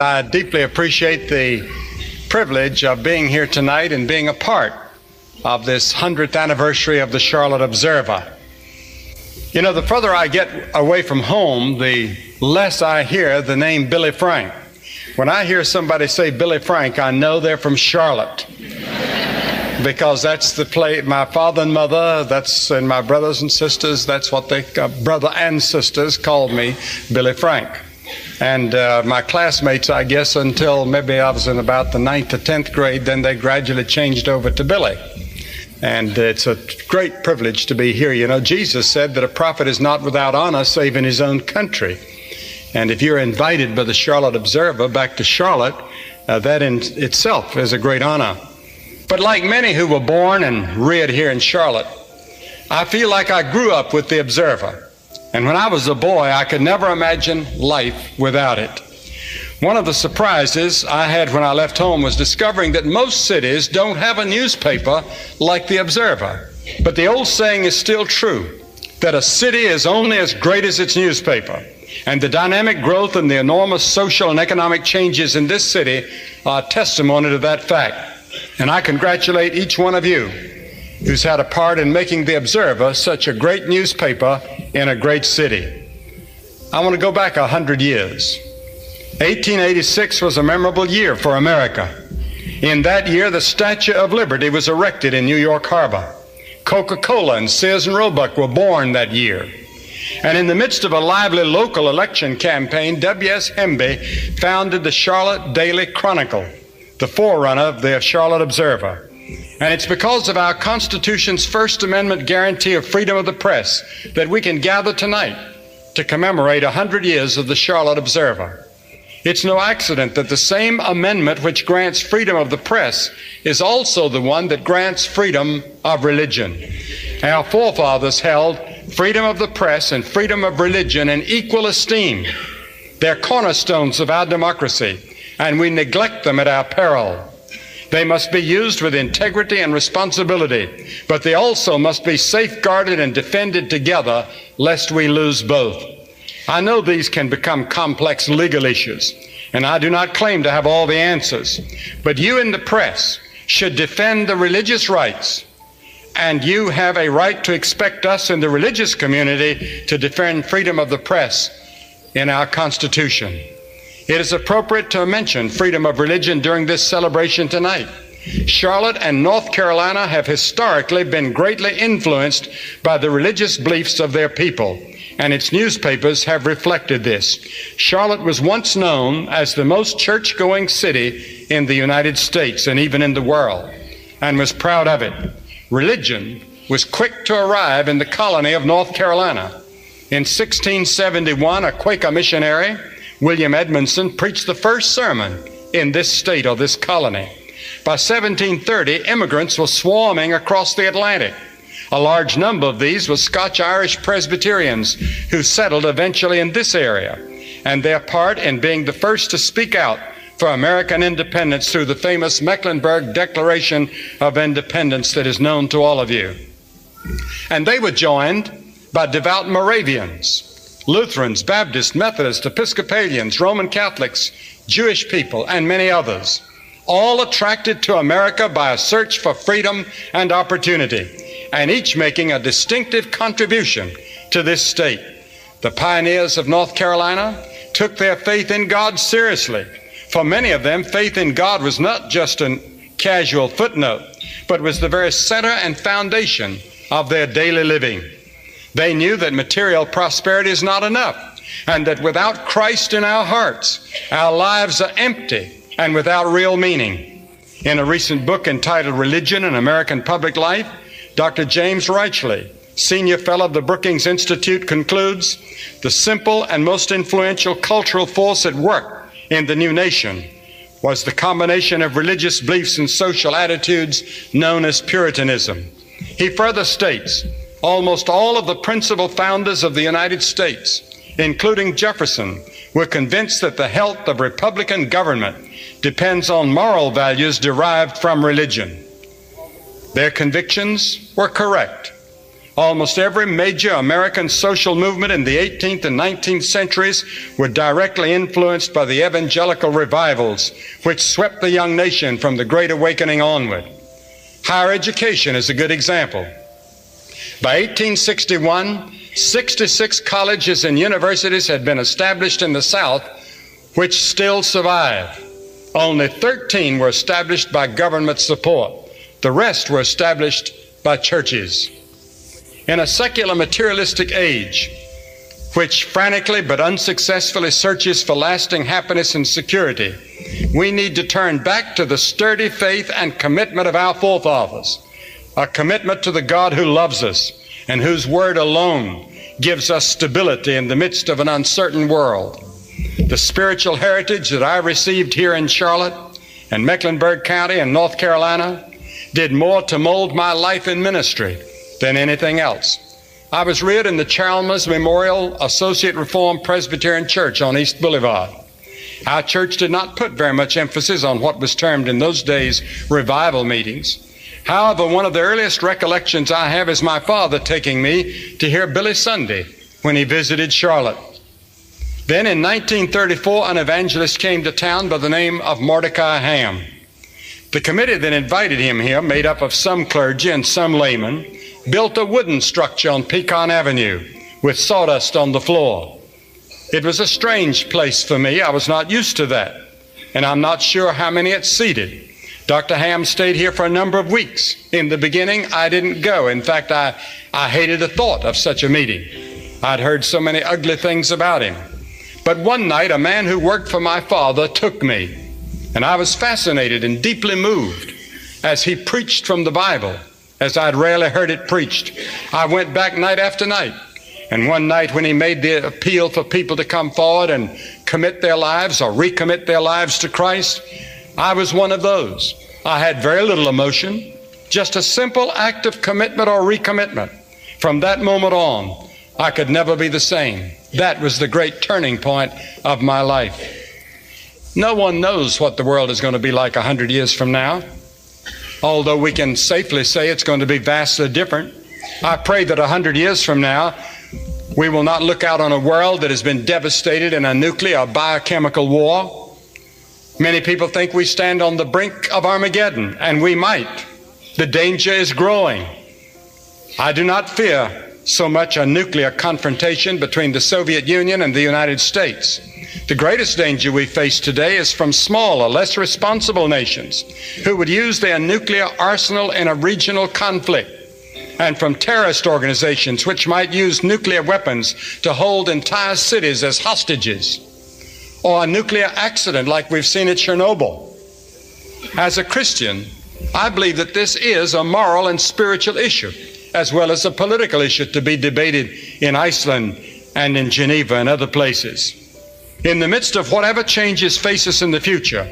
I deeply appreciate the privilege of being here tonight and being a part of this 100th anniversary of the Charlotte Observer. You know, the further I get away from home, the less I hear the name Billy Frank. When I hear somebody say Billy Frank, I know they're from Charlotte. Because that's the place, my father and mother, and my brothers and sisters, that's what they, brother and sisters called me, Billy Frank. And my classmates, I guess, until maybe I was in about the 9th or 10th grade, then they gradually changed over to Billy. And it's a great privilege to be here. You know, Jesus said that a prophet is not without honor save in his own country. And if you're invited by the Charlotte Observer back to Charlotte, that in itself is a great honor. But like many who were born and reared here in Charlotte, I feel like I grew up with the Observer. And when I was a boy, I could never imagine life without it. One of the surprises I had when I left home was discovering that most cities don't have a newspaper like the Observer. But the old saying is still true, that a city is only as great as its newspaper. And the dynamic growth and the enormous social and economic changes in this city are testimony to that fact. And I congratulate each one of you who's had a part in making the Observer such a great newspaper in a great city. I want to go back 100 years. 1886 was a memorable year for America. In that year, the Statue of Liberty was erected in New York Harbor. Coca-Cola and Sears and Roebuck were born that year. And in the midst of a lively local election campaign, W.S. Hemby founded the Charlotte Daily Chronicle, the forerunner of the Charlotte Observer. And it's because of our Constitution's First Amendment guarantee of freedom of the press that we can gather tonight to commemorate 100 years of the Charlotte Observer. It's no accident that the same amendment which grants freedom of the press is also the one that grants freedom of religion. Our forefathers held freedom of the press and freedom of religion in equal esteem. They're cornerstones of our democracy, and we neglect them at our peril. They must be used with integrity and responsibility, but they also must be safeguarded and defended together, lest we lose both. I know these can become complex legal issues, and I do not claim to have all the answers, but you in the press should defend the religious rights, and you have a right to expect us in the religious community to defend freedom of the press in our Constitution. It is appropriate to mention freedom of religion during this celebration tonight. Charlotte and North Carolina have historically been greatly influenced by the religious beliefs of their people, and its newspapers have reflected this. Charlotte was once known as the most church-going city in the United States and even in the world, and was proud of it. Religion was quick to arrive in the colony of North Carolina. In 1671, a Quaker missionary, William Edmondson, preached the first sermon in this state or this colony. By 1730, immigrants were swarming across the Atlantic. A large number of these were Scotch-Irish Presbyterians who settled eventually in this area, and their part in being the first to speak out for American independence through the famous Mecklenburg Declaration of Independence that is known to all of you. And they were joined by devout Moravians, Lutherans, Baptists, Methodists, Episcopalians, Roman Catholics, Jewish people, and many others, all attracted to America by a search for freedom and opportunity, and each making a distinctive contribution to this state. The pioneers of North Carolina took their faith in God seriously. For many of them, faith in God was not just a casual footnote, but was the very center and foundation of their daily living. They knew that material prosperity is not enough, and that without Christ in our hearts, our lives are empty and without real meaning. In a recent book entitled Religion and American Public Life, Dr. James Reichley, senior fellow of the Brookings Institute, concludes, the simple and most influential cultural force at work in the new nation was the combination of religious beliefs and social attitudes known as Puritanism. He further states, almost all of the principal founders of the United States, including Jefferson, were convinced that the health of Republican government depends on moral values derived from religion. Their convictions were correct. Almost every major American social movement in the 18th and 19th centuries were directly influenced by the evangelical revivals which swept the young nation from the Great Awakening onward. Higher education is a good example. By 1861, 66 colleges and universities had been established in the South, which still survive. Only 13 were established by government support. The rest were established by churches. In a secular materialistic age, which frantically but unsuccessfully searches for lasting happiness and security, we need to turn back to the sturdy faith and commitment of our forefathers, a commitment to the God who loves us and whose word alone gives us stability in the midst of an uncertain world. The spiritual heritage that I received here in Charlotte and Mecklenburg County and North Carolina did more to mold my life in ministry than anything else. I was reared in the Chalmers Memorial Associate Reformed Presbyterian Church on East Boulevard. Our church did not put very much emphasis on what was termed in those days revival meetings. However, one of the earliest recollections I have is my father taking me to hear Billy Sunday when he visited Charlotte. Then in 1934, an evangelist came to town by the name of Mordecai Ham. The committee that invited him here, made up of some clergy and some laymen, built a wooden structure on Pecan Avenue with sawdust on the floor. It was a strange place for me. I was not used to that, and I'm not sure how many it seated. Dr. Ham stayed here for a number of weeks. In the beginning, I didn't go. In fact, I hated the thought of such a meeting. I'd heard so many ugly things about him. But one night, a man who worked for my father took me, and I was fascinated and deeply moved as he preached from the Bible, as I'd rarely heard it preached. I went back night after night, and one night when he made the appeal for people to come forward and commit their lives or recommit their lives to Christ, I was one of those. I had very little emotion, just a simple act of commitment or recommitment. From that moment on, I could never be the same. That was the great turning point of my life. No one knows what the world is going to be like 100 years from now, although we can safely say it's going to be vastly different. I pray that 100 years from now, we will not look out on a world that has been devastated in a nuclear or biochemical war. Many people think we stand on the brink of Armageddon, and we might. The danger is growing. I do not fear so much a nuclear confrontation between the Soviet Union and the United States. The greatest danger we face today is from smaller, less responsible nations who would use their nuclear arsenal in a regional conflict, and from terrorist organizations which might use nuclear weapons to hold entire cities as hostages, or a nuclear accident like we've seen at Chernobyl. As a Christian, I believe that this is a moral and spiritual issue, as well as a political issue to be debated in Iceland and in Geneva and other places. In the midst of whatever changes face us in the future,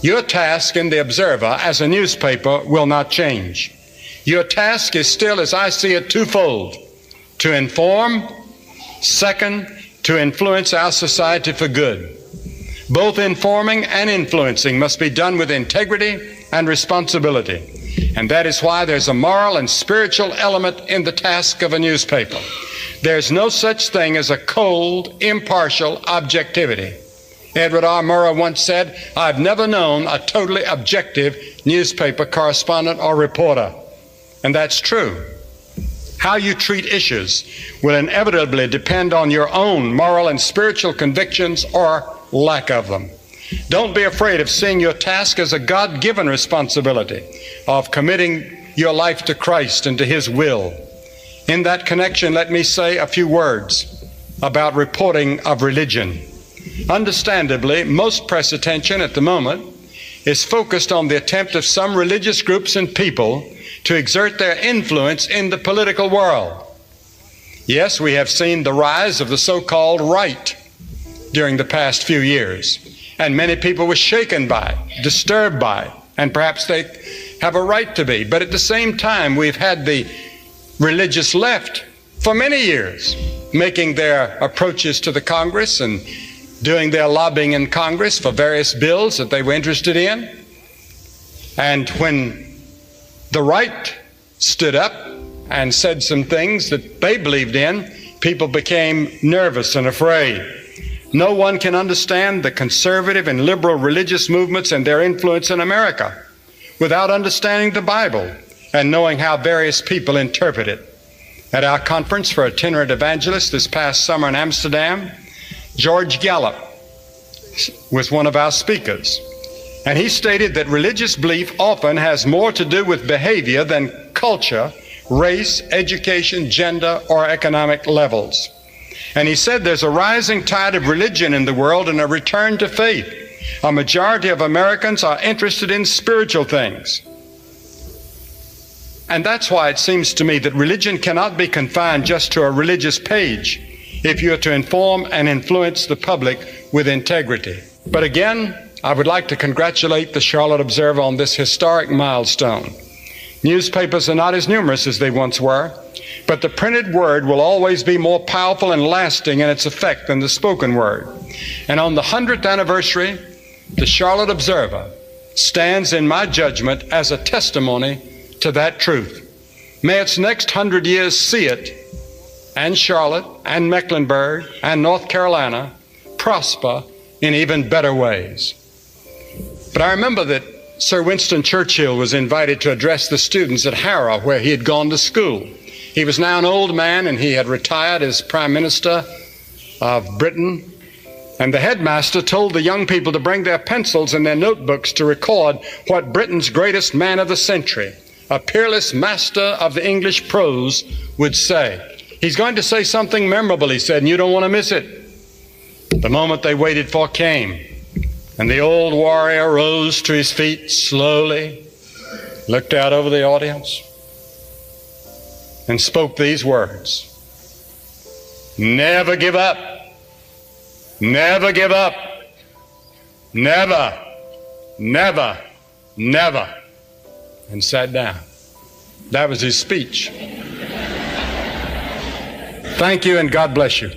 your task in the Observer as a newspaper will not change. Your task is still, as I see it, twofold: to inform, second, to influence our society for good. Both informing and influencing must be done with integrity and responsibility. And that is why there's a moral and spiritual element in the task of a newspaper. There's no such thing as a cold, impartial objectivity. Edward R. Murrow once said, "I've never known a totally objective newspaper correspondent or reporter." And that's true. How you treat issues will inevitably depend on your own moral and spiritual convictions or lack of them. Don't be afraid of seeing your task as a God-given responsibility of committing your life to Christ and to His will. In that connection, let me say a few words about reporting of religion. Understandably, most press attention at the moment is focused on the attempt of some religious groups and people to exert their influence in the political world. Yes, we have seen the rise of the so-called right during the past few years, and many people were shaken by it, disturbed by it, and perhaps they have a right to be. But at the same time, we've had the religious left for many years making their approaches to the Congress and doing their lobbying in Congress for various bills that they were interested in. And when the right stood up and said some things that they believed in, people became nervous and afraid. No one can understand the conservative and liberal religious movements and their influence in America without understanding the Bible and knowing how various people interpret it. At our conference for itinerant evangelists this past summer in Amsterdam, George Gallup was one of our speakers, and he stated that religious belief often has more to do with behavior than culture, race, education, gender, or economic levels. And he said there's a rising tide of religion in the world and a return to faith. A majority of Americans are interested in spiritual things. And that's why it seems to me that religion cannot be confined just to a religious page if you are to inform and influence the public with integrity. But again, I would like to congratulate the Charlotte Observer on this historic milestone. Newspapers are not as numerous as they once were, but the printed word will always be more powerful and lasting in its effect than the spoken word. And on the 100th anniversary, the Charlotte Observer stands, in my judgment, as a testimony to that truth. May its next 100 years see it, and Charlotte, and Mecklenburg, and North Carolina prosper in even better ways. But I remember that Sir Winston Churchill was invited to address the students at Harrow, where he had gone to school. He was now an old man, and he had retired as Prime Minister of Britain. And the headmaster told the young people to bring their pencils and their notebooks to record what Britain's greatest man of the century, a peerless master of the English prose, would say. He's going to say something memorable, he said, and you don't want to miss it. The moment they waited for came, and the old warrior rose to his feet slowly, looked out over the audience, and spoke these words: "Never give up. Never give up. Never, never, never." And sat down. That was his speech. Thank you, and God bless you.